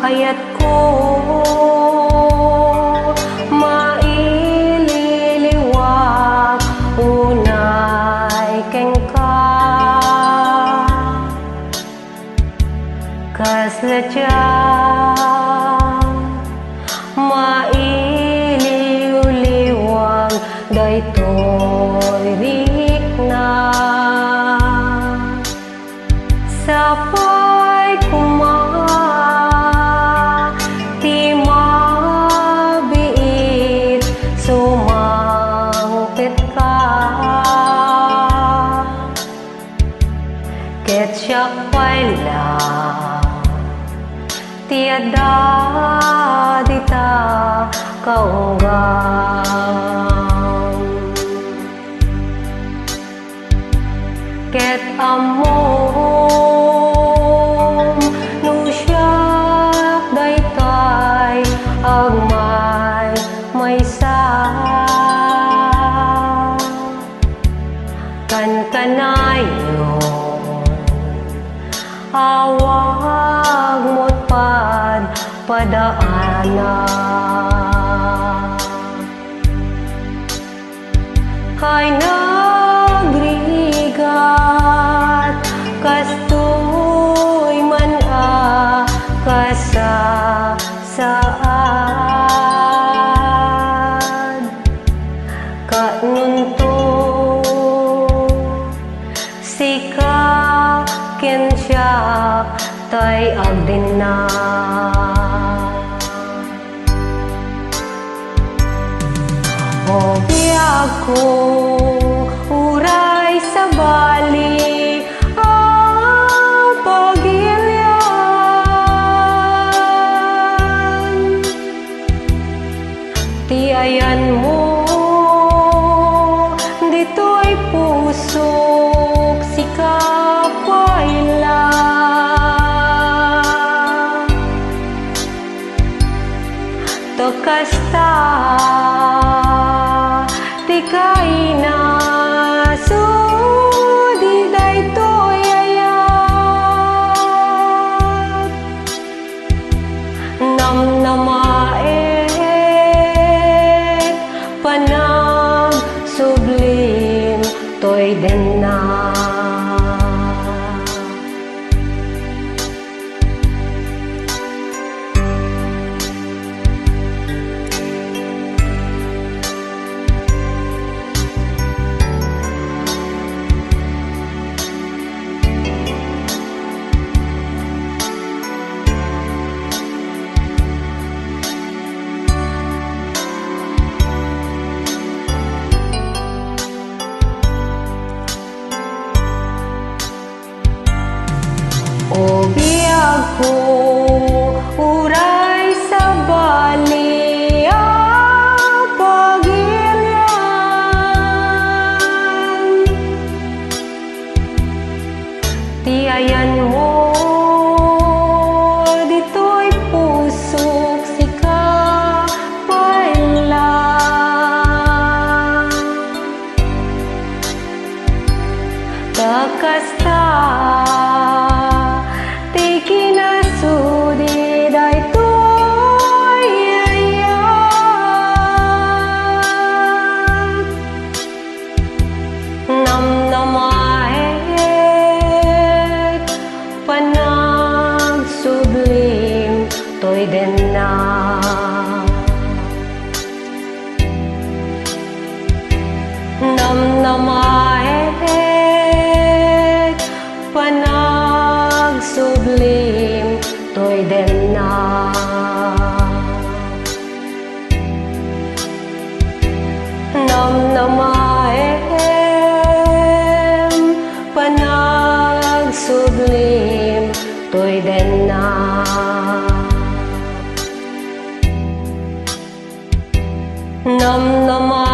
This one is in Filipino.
ayat ko maililiwag unay ken ka kasladya maililiwag daytoy rikna sapay kuma ti mabiit sumangpit ka ket siya pala tiada dita kaunggam ket amom no siyak daytay agmay maysa kanayon awag mo't padaana kay nagrigat kastoy man kasasaad kanunto sika ken siya tay agdina o biyag ko uray sa bali ang pagilian tiayan mo dito'y pusok sika paila kasta ti kaina sudi daytoy ayat namnamaet panag sublim toy denna o biyag ko uray sa bali ang pagilian tiayan mo dito'y pusok sika paila kakasta kinasudi daytoy ayat namnamaet panag sublim toy denna namnamaet panag sublim toy denna namnamaem panag sublim toy denna namnamaem